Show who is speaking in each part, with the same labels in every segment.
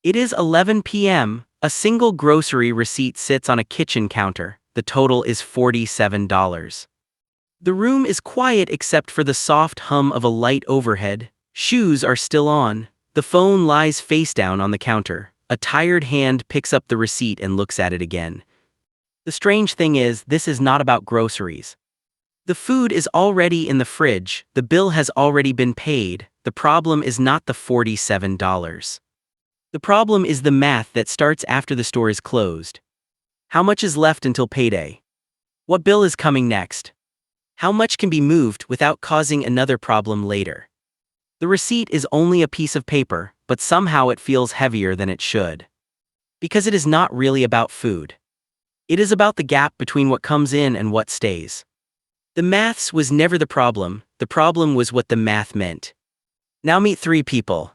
Speaker 1: It is 11 p.m. A single grocery receipt sits on a kitchen counter. The total is $47. The room is quiet except for the soft hum of a light overhead. Shoes are still on. The phone lies face down on the counter. A tired hand picks up the receipt and looks at it again. The strange thing is, this is not about groceries. The food is already in the fridge. The bill has already been paid. The problem is not the $47. The problem is the math that starts after the store is closed. How much is left until payday? What bill is coming next? How much can be moved without causing another problem later? The receipt is only a piece of paper, but somehow it feels heavier than it should. Because it is not really about food. It is about the gap between what comes in and what stays. The maths was never the problem was what the math meant. Now meet three people.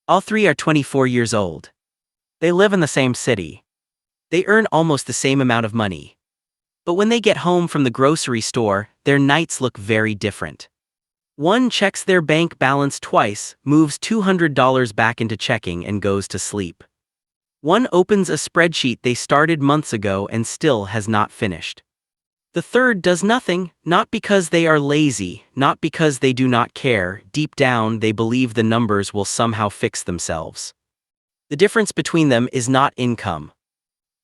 Speaker 1: All three are 24 years old. They live in the same city. They earn almost the same amount of money. But when they get home from the grocery store, their nights look very different. One checks their bank balance twice, moves $200 back into checking and goes to sleep. One opens a spreadsheet they started months ago and still has not finished. The third does nothing, not because they are lazy, not because they do not care. Deep down, they believe the numbers will somehow fix themselves. The difference between them is not income.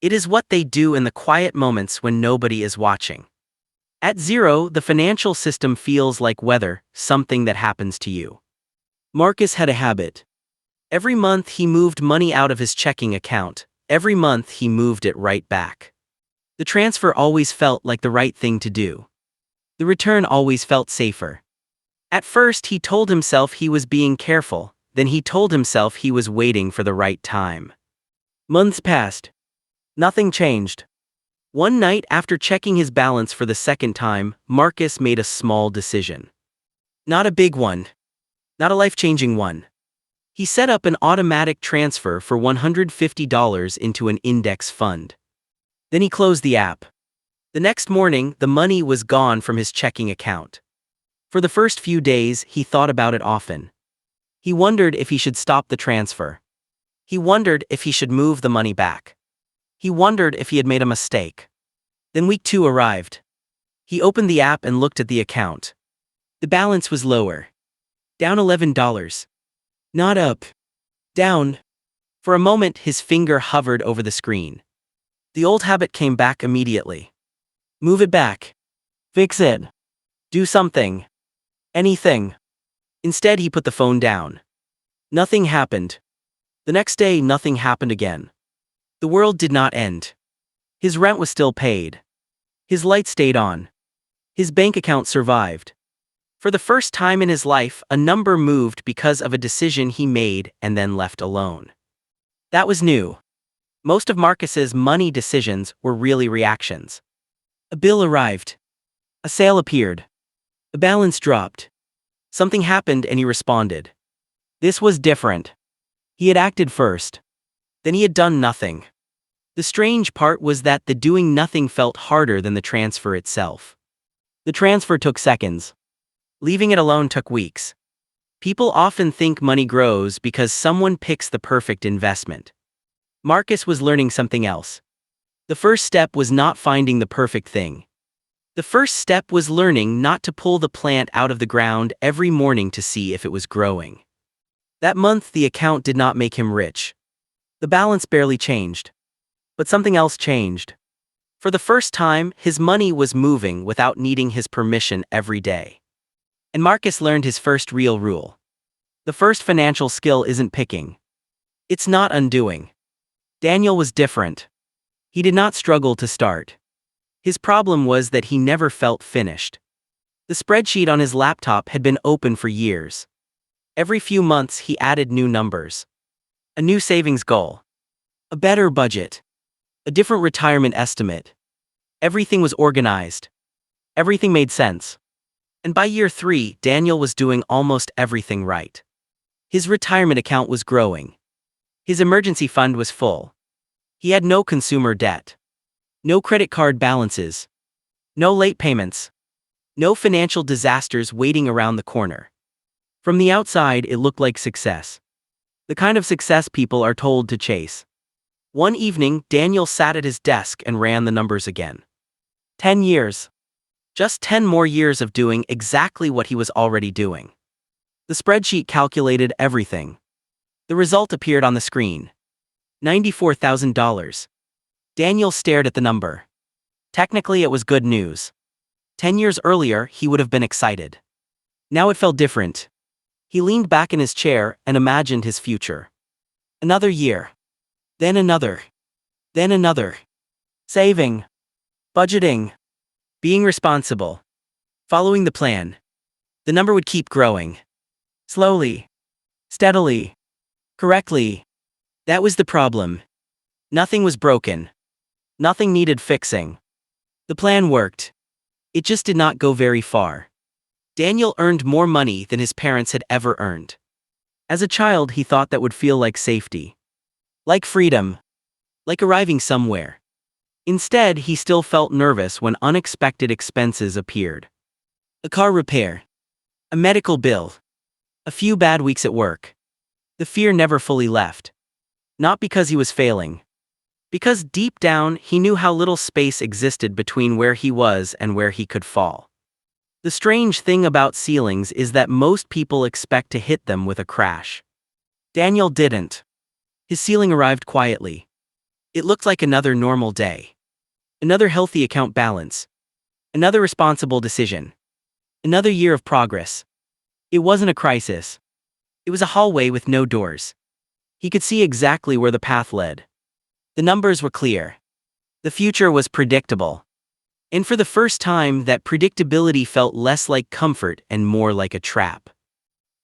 Speaker 1: It is what they do in the quiet moments when nobody is watching. At zero, the financial system feels like weather, something that happens to you. Marcus had a habit. Every month he moved money out of his checking account. Every month he moved it right back. The transfer always felt like the right thing to do. The return always felt safer. At first he told himself he was being careful, then he told himself he was waiting for the right time. Months passed. Nothing changed. One night after checking his balance for the second time, Marcus made a small decision. Not a big one. Not a life-changing one. He set up an automatic transfer for $150 into an index fund. Then he closed the app. The next morning, the money was gone from his checking account. For the first few days, he thought about it often. He wondered if he should stop the transfer. He wondered if he should move the money back. He wondered if he had made a mistake. Then week 2 arrived. He opened the app and looked at the account. The balance was lower. Down $11. Not up. Down. For a moment, his finger hovered over the screen. The old habit came back immediately. Move it back. Fix it. Do something. Anything. Instead, he put the phone down. Nothing happened. The next day, nothing happened again. The world did not end. His rent was still paid. His light stayed on. His bank account survived. For the first time in his life, a number moved because of a decision he made and then left alone. That was new. Most of Marcus's money decisions were really reactions. A bill arrived. A sale appeared. A balance dropped. Something happened and he responded. This was different. He had acted first. Then he had done nothing. The strange part was that the doing nothing felt harder than the transfer itself. The transfer took seconds. Leaving it alone took weeks. People often think money grows because someone picks the perfect investment. Marcus was learning something else. The first step was not finding the perfect thing. The first step was learning not to pull the plant out of the ground every morning to see if it was growing. That month, the account did not make him rich. The balance barely changed. But something else changed. For the first time, his money was moving without needing his permission every day. And Marcus learned his first real rule. The first financial skill isn't picking. It's not undoing. Daniel was different. He did not struggle to start. His problem was that he never felt finished. The spreadsheet on his laptop had been open for years. Every few months he added new numbers. A new savings goal. A better budget. A different retirement estimate. Everything was organized. Everything made sense. And by year 3, Daniel was doing almost everything right. His retirement account was growing. His emergency fund was full. He had no consumer debt. No credit card balances. No late payments. No financial disasters waiting around the corner. From the outside, it looked like success. The kind of success people are told to chase. One evening, Daniel sat at his desk and ran the numbers again. 10 years. Just 10 more years of doing exactly what he was already doing. The spreadsheet calculated everything. The result appeared on the screen. $94,000. Daniel stared at the number. Technically, it was good news. 10 years earlier, he would have been excited. Now it felt different. He leaned back in his chair and imagined his future. Another year. Then another. Then another. Saving. Budgeting. Being responsible. Following the plan. The number would keep growing. Slowly. Steadily. Correctly. That was the problem. Nothing was broken. Nothing needed fixing. The plan worked. It just did not go very far. Daniel earned more money than his parents had ever earned. As a child, he thought that would feel like safety. Like freedom. Like arriving somewhere. Instead, he still felt nervous when unexpected expenses appeared. A car repair. A medical bill. A few bad weeks at work. The fear never fully left. Not because he was failing. Because deep down, he knew how little space existed between where he was and where he could fall. The strange thing about ceilings is that most people expect to hit them with a crash. Daniel didn't. His ceiling arrived quietly. It looked like another normal day. Another healthy account balance. Another responsible decision. Another year of progress. It wasn't a crisis. It was a hallway with no doors. He could see exactly where the path led. The numbers were clear. The future was predictable. And for the first time, that predictability felt less like comfort and more like a trap.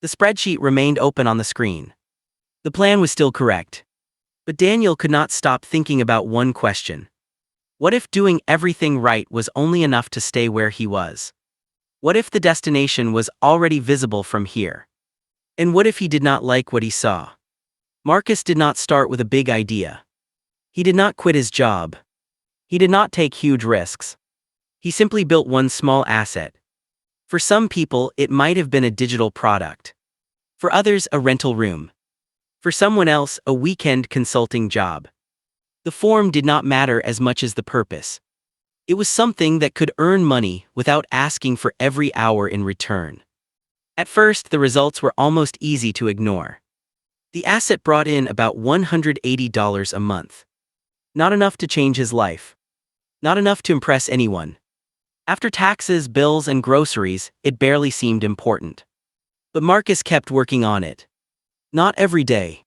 Speaker 1: The spreadsheet remained open on the screen. The plan was still correct. But Daniel could not stop thinking about one question. What if doing everything right was only enough to stay where he was? What if the destination was already visible from here? And what if he did not like what he saw? Marcus did not start with a big idea. He did not quit his job. He did not take huge risks. He simply built one small asset. For some people, it might have been a digital product. For others, a rental room. For someone else, a weekend consulting job. The form did not matter as much as the purpose. It was something that could earn money without asking for every hour in return. At first, the results were almost easy to ignore. The asset brought in about $180 a month. Not enough to change his life. Not enough to impress anyone. After taxes, bills, and groceries, it barely seemed important. But Marcus kept working on it. Not every day.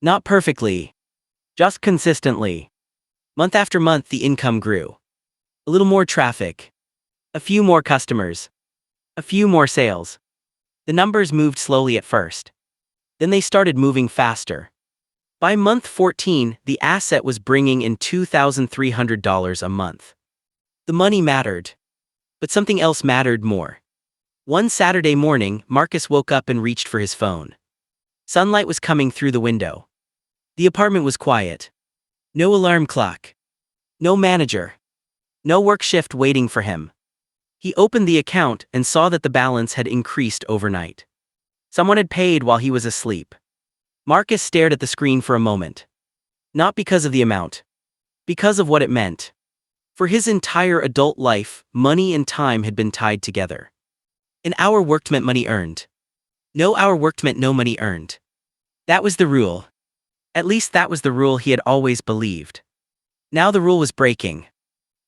Speaker 1: Not perfectly. Just consistently. Month after month, the income grew. A little more traffic. A few more customers. A few more sales. The numbers moved slowly at first. Then they started moving faster. By month 14, the asset was bringing in $2,300 a month. The money mattered. But something else mattered more. One Saturday morning, Marcus woke up and reached for his phone. Sunlight was coming through the window. The apartment was quiet. No alarm clock. No manager. No work shift waiting for him. He opened the account and saw that the balance had increased overnight. Someone had paid while he was asleep. Marcus stared at the screen for a moment. Not because of the amount. Because of what it meant. For his entire adult life, money and time had been tied together. An hour worked meant money earned. No hour worked meant no money earned. That was the rule. At least that was the rule he had always believed. Now the rule was breaking.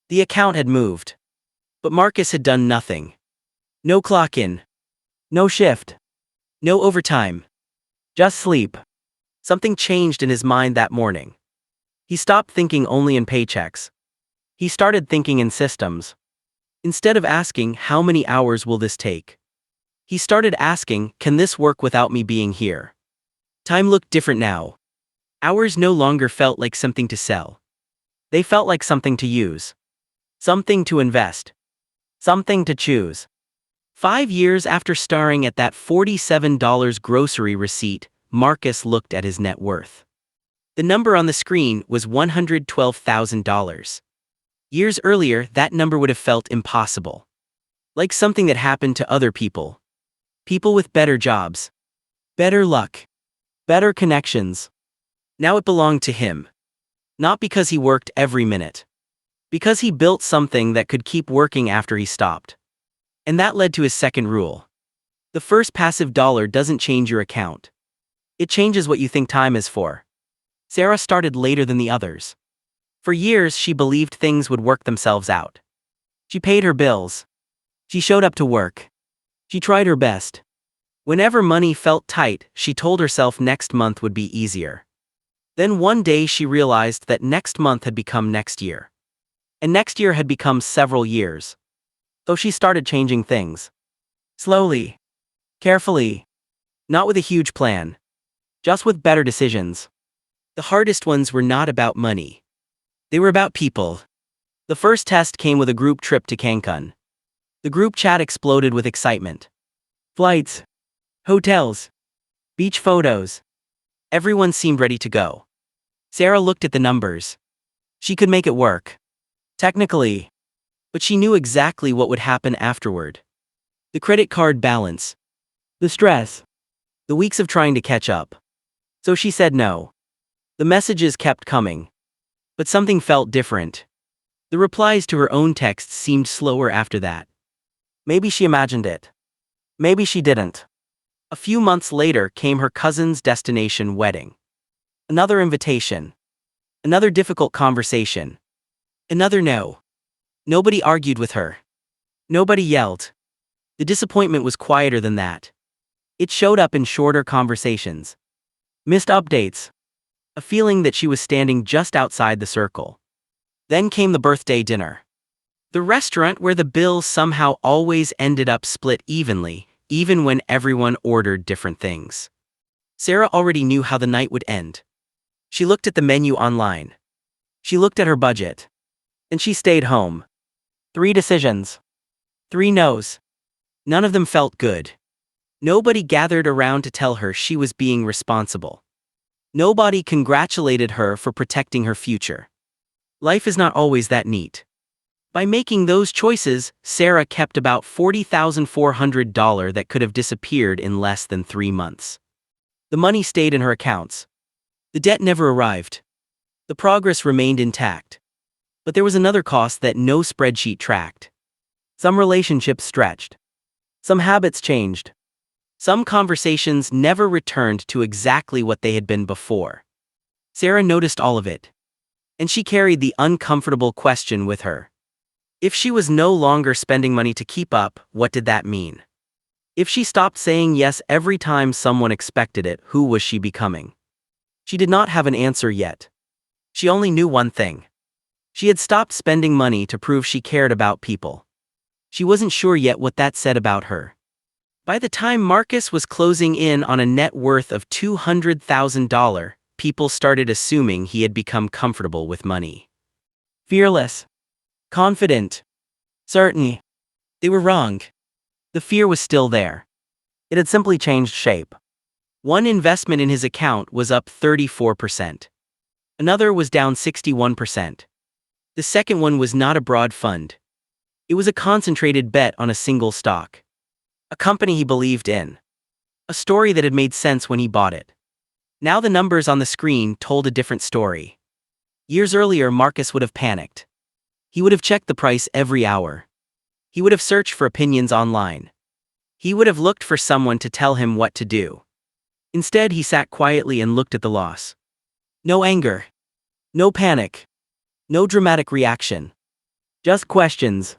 Speaker 1: The account had moved. But Marcus had done nothing. No clock in. No shift. No overtime. Just sleep. Something changed in his mind that morning. He stopped thinking only in paychecks. He started thinking in systems. Instead of asking, how many hours will this take? He started asking, can this work without me being here? Time looked different now. Hours no longer felt like something to sell. They felt like something to use. Something to invest. Something to choose. 5 years after staring at that $47 grocery receipt, Marcus looked at his net worth. The number on the screen was $112,000. Years earlier, that number would have felt impossible. Like something that happened to other people. People with better jobs. Better luck. better connections. Now it belonged to him. Not because he worked every minute. Because he built something that could keep working after he stopped. And that led to his second rule. The first passive dollar doesn't change your account. It changes what you think time is for. Sarah started later than the others. For years, she believed things would work themselves out. She paid her bills. She showed up to work. She tried her best. Whenever money felt tight, she told herself next month would be easier. Then one day she realized that next month had become next year. And next year had become several years. So she started changing things. Slowly. Carefully. Not with a huge plan. Just with better decisions. The hardest ones were not about money. They were about people. The first test came with a group trip to Cancun. The group chat exploded with excitement. Flights. Hotels. Beach photos. Everyone seemed ready to go. Sarah looked at the numbers. She could make it work. Technically. But she knew exactly what would happen afterward. The credit card balance. The stress. The weeks of trying to catch up. So she said no. The messages kept coming. But something felt different. The replies to her own texts seemed slower after that. Maybe she imagined it. Maybe she didn't. A few months later came her cousin's destination wedding. Another invitation. Another difficult conversation. Another no. Nobody argued with her. Nobody yelled. The disappointment was quieter than that. It showed up in shorter conversations. Missed updates. A feeling that she was standing just outside the circle. Then came the birthday dinner. The restaurant where the bill somehow always ended up split evenly, even when everyone ordered different things. Sarah already knew how the night would end. She looked at the menu online. She looked at her budget. And she stayed home. 3 decisions. 3 no's. None of them felt good. Nobody gathered around to tell her she was being responsible. Nobody congratulated her for protecting her future. Life is not always that neat. By making those choices, Sarah kept about $40,400 that could have disappeared in less than 3 months. The money stayed in her accounts. The debt never arrived. The progress remained intact. But there was another cost that no spreadsheet tracked. Some relationships stretched. Some habits changed. Some conversations never returned to exactly what they had been before. Sarah noticed all of it. And she carried the uncomfortable question with her. If she was no longer spending money to keep up, what did that mean? If she stopped saying yes every time someone expected it, who was she becoming? She did not have an answer yet. She only knew one thing. She had stopped spending money to prove she cared about people. She wasn't sure yet what that said about her. By the time Marcus was closing in on a net worth of $200,000, people started assuming he had become comfortable with money. Fearless. Confident. Certain. They were wrong. The fear was still there. It had simply changed shape. One investment in his account was up 34%. Another was down 61%. The second one was not a broad fund. It was a concentrated bet on a single stock. A company he believed in. A story that had made sense when he bought it. Now the numbers on the screen told a different story. Years earlier, Marcus would have panicked. He would have checked the price every hour. He would have searched for opinions online. He would have looked for someone to tell him what to do. Instead, he sat quietly and looked at the loss. No anger. No panic. No dramatic reaction. Just questions.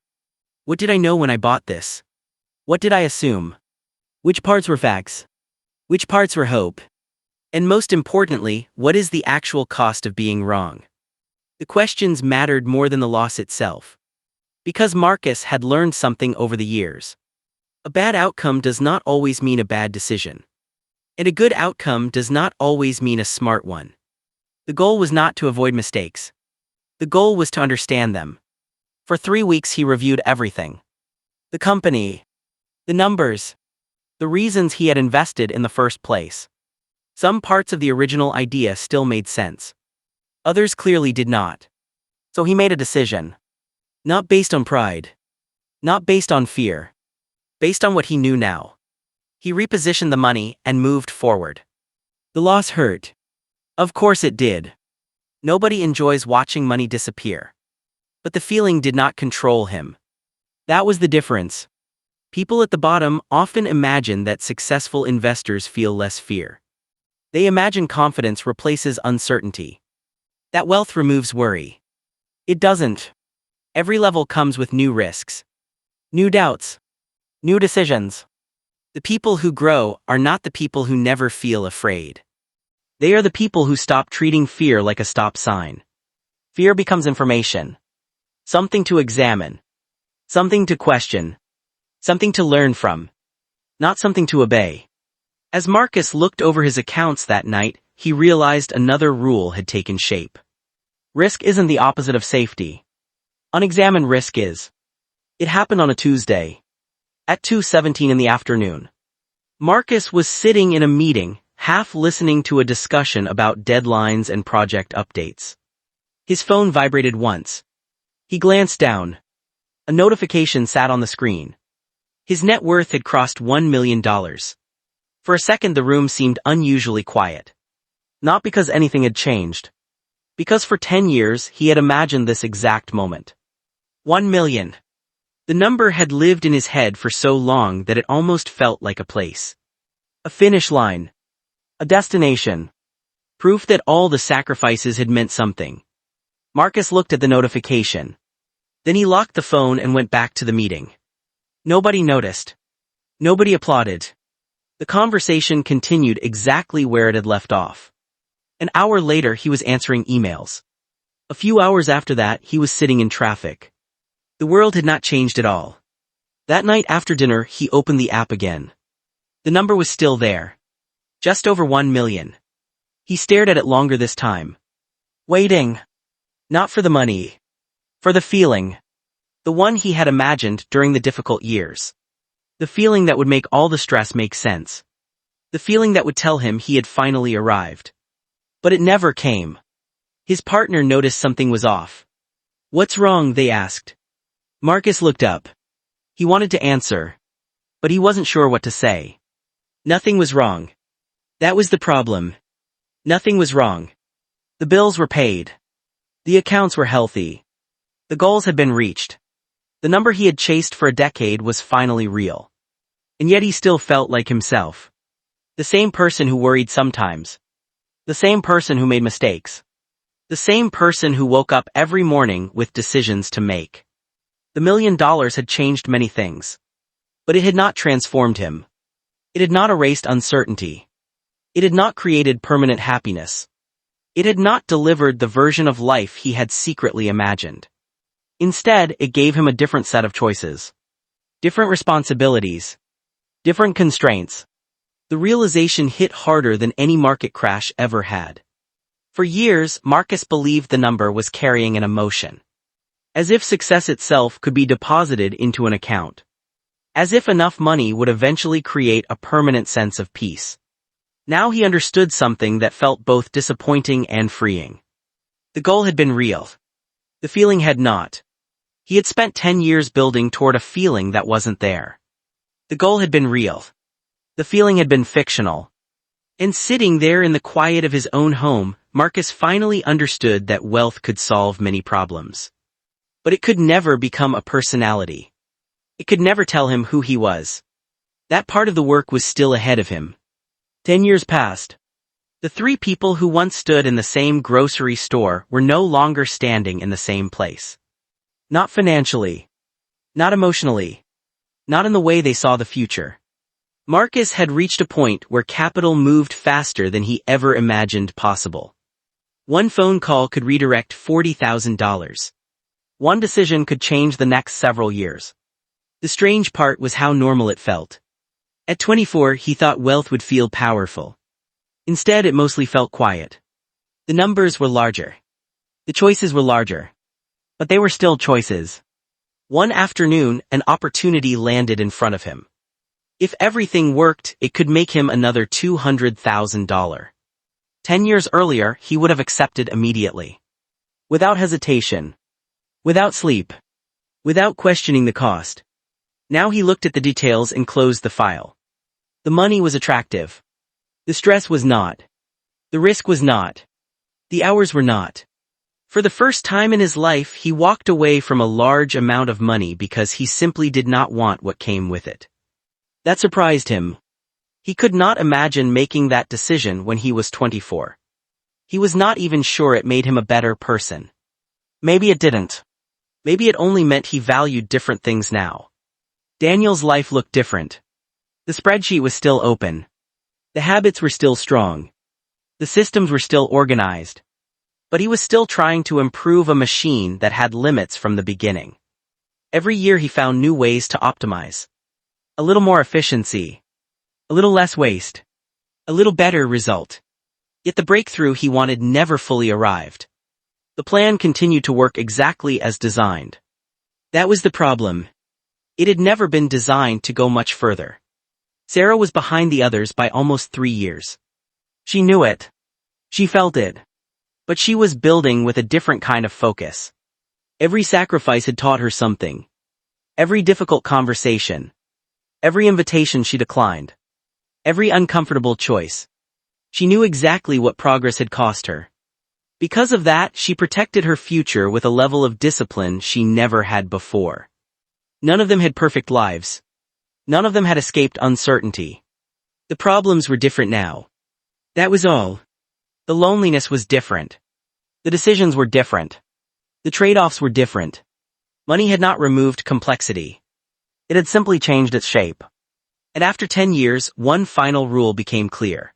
Speaker 1: What did I know when I bought this? What did I assume? Which parts were facts? Which parts were hope? And most importantly, what is the actual cost of being wrong? The questions mattered more than the loss itself. Because Marcus had learned something over the years. A bad outcome does not always mean a bad decision. And a good outcome does not always mean a smart one. The goal was not to avoid mistakes. The goal was to understand them. For 3 weeks he reviewed everything. The company. The numbers. The reasons he had invested in the first place. Some parts of the original idea still made sense. Others clearly did not. So he made a decision. Not based on pride. Not based on fear. Based on what he knew now. He repositioned the money and moved forward. The loss hurt. Of course it did. Nobody enjoys watching money disappear. But the feeling did not control him. That was the difference. People at the bottom often imagine that successful investors feel less fear. They imagine confidence replaces uncertainty. That wealth removes worry. It doesn't. Every level comes with new risks, new doubts, new decisions. The people who grow are not the people who never feel afraid. They are the people who stop treating fear like a stop sign. Fear becomes information. Something to examine. Something to question. Something to learn from. Not something to obey. As Marcus looked over his accounts that night, he realized another rule had taken shape. Risk isn't the opposite of safety. Unexamined risk is. It happened on a Tuesday. At 2:17 in the afternoon. Marcus was sitting in a meeting, half listening to a discussion about deadlines and project updates. His phone vibrated once. He glanced down. A notification sat on the screen. His net worth had crossed $1 million. For a second the room seemed unusually quiet. Not because anything had changed. Because for 10 years he had imagined this exact moment. 1 million. The number had lived in his head for so long that it almost felt like a place. A finish line. A destination. Proof that all the sacrifices had meant something. Marcus looked at the notification. Then he locked the phone and went back to the meeting. Nobody noticed. Nobody applauded. The conversation continued exactly where it had left off. An hour later he was answering emails. A few hours after that he was sitting in traffic. The world had not changed at all. That night after dinner he opened the app again. The number was still there. Just over 1 million. He stared at it longer this time. Waiting. Not for the money. For the feeling. The one he had imagined during the difficult years. The feeling that would make all the stress make sense. The feeling that would tell him he had finally arrived. But it never came. His partner noticed something was off. What's wrong? They asked. Marcus looked up. He wanted to answer. But he wasn't sure what to say. Nothing was wrong. That was the problem. Nothing was wrong. The bills were paid. The accounts were healthy. The goals had been reached. The number he had chased for a decade was finally real. And yet he still felt like himself. The same person who worried sometimes. The same person who made mistakes. The same person who woke up every morning with decisions to make. The $1 million had changed many things. But it had not transformed him. It had not erased uncertainty. It had not created permanent happiness. It had not delivered the version of life he had secretly imagined. Instead, it gave him a different set of choices. Different responsibilities. Different constraints. The realization hit harder than any market crash ever had. For years, Marcus believed the number was carrying an emotion. As if success itself could be deposited into an account. As if enough money would eventually create a permanent sense of peace. Now he understood something that felt both disappointing and freeing. The goal had been real. The feeling had not. He had spent 10 years building toward a feeling that wasn't there. The goal had been real. The feeling had been fictional. And sitting there in the quiet of his own home, Marcus finally understood that wealth could solve many problems. But it could never become a personality. It could never tell him who he was. That part of the work was still ahead of him. 10 years passed. The three people who once stood in the same grocery store were no longer standing in the same place. Not financially. Not emotionally. Not in the way they saw the future. Marcus had reached a point where capital moved faster than he ever imagined possible. One phone call could redirect $40,000. One decision could change the next several years. The strange part was how normal it felt. At 24, he thought wealth would feel powerful. Instead, it mostly felt quiet. The numbers were larger. The choices were larger. But they were still choices. One afternoon, an opportunity landed in front of him. If everything worked, it could make him another $200,000. 10 years earlier, he would have accepted immediately. Without hesitation. Without sleep. Without questioning the cost. Now he looked at the details and closed the file. The money was attractive. The stress was not. The risk was not. The hours were not. For the first time in his life, he walked away from a large amount of money because he simply did not want what came with it. That surprised him. He could not imagine making that decision when he was 24. He was not even sure it made him a better person. Maybe it didn't. Maybe it only meant he valued different things now. Daniel's life looked different. The spreadsheet was still open. The habits were still strong. The systems were still organized. But he was still trying to improve a machine that had limits from the beginning. Every year he found new ways to optimize. A little more efficiency. A little less waste. A little better result. Yet the breakthrough he wanted never fully arrived. The plan continued to work exactly as designed. That was the problem. It had never been designed to go much further. Sarah was behind the others by almost 3 years. She knew it. She felt it. But she was building with a different kind of focus. Every sacrifice had taught her something. Every difficult conversation. Every invitation she declined. Every uncomfortable choice. She knew exactly what progress had cost her. Because of that, she protected her future with a level of discipline she never had before. None of them had perfect lives. None of them had escaped uncertainty. The problems were different now. That was all. The loneliness was different. The decisions were different. The trade-offs were different. Money had not removed complexity. It had simply changed its shape. And after 10 years, one final rule became clear.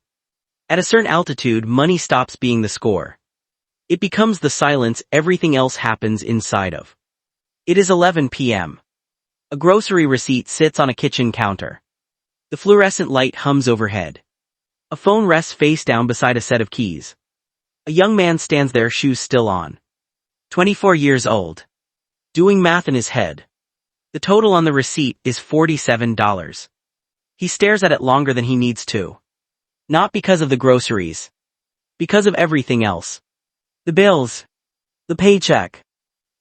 Speaker 1: At a certain altitude, money stops being the score. It becomes the silence everything else happens inside of. It is 11 p.m. A grocery receipt sits on a kitchen counter. The fluorescent light hums overhead. A phone rests face down beside a set of keys. A young man stands there, shoes still on. 24 years old. Doing math in his head. The total on the receipt is $47. He stares at it longer than he needs to. Not because of the groceries. Because of everything else. The bills. The paycheck.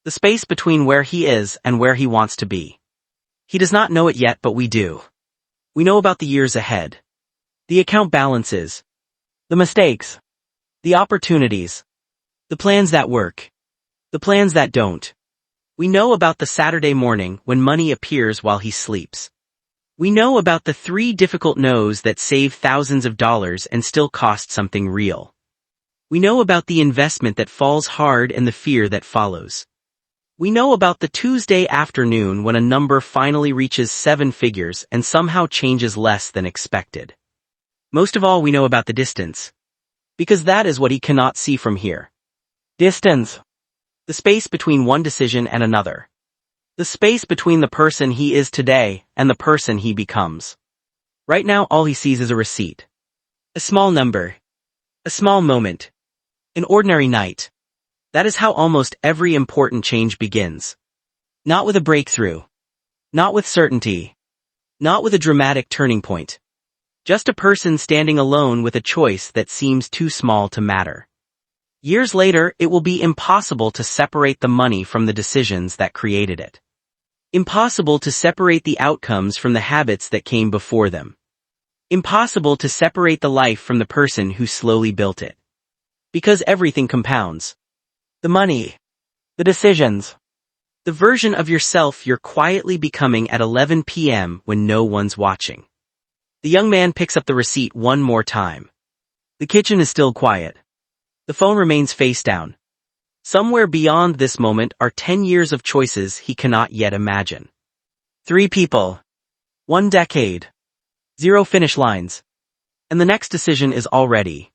Speaker 1: The space between where he is and where he wants to be. He does not know it yet, but we do. We know about the years ahead. The account balances. The mistakes. The opportunities. The plans that work. The plans that don't. We know about the Saturday morning when money appears while he sleeps. We know about the 3 difficult no's that save thousands of dollars and still cost something real. We know about the investment that falls hard and the fear that follows. We know about the Tuesday afternoon when a number finally reaches 7 figures and somehow changes less than expected. Most of all, we know about the distance. Because that is what he cannot see from here. Distance. The space between one decision and another. The space between the person he is today and the person he becomes. Right now, all he sees is a receipt. A small number. A small moment. An ordinary night. That is how almost every important change begins. Not with a breakthrough. Not with certainty. Not with a dramatic turning point. Just a person standing alone with a choice that seems too small to matter. Years later, it will be impossible to separate the money from the decisions that created it. Impossible to separate the outcomes from the habits that came before them. Impossible to separate the life from the person who slowly built it. Because everything compounds. The money. The decisions. The version of yourself you're quietly becoming at 11 p.m. when no one's watching. The young man picks up the receipt one more time. The kitchen is still quiet. The phone remains face down. Somewhere beyond this moment are 10 years of choices he cannot yet imagine. 3 people. 1 decade. 0 finish lines. And the next decision is already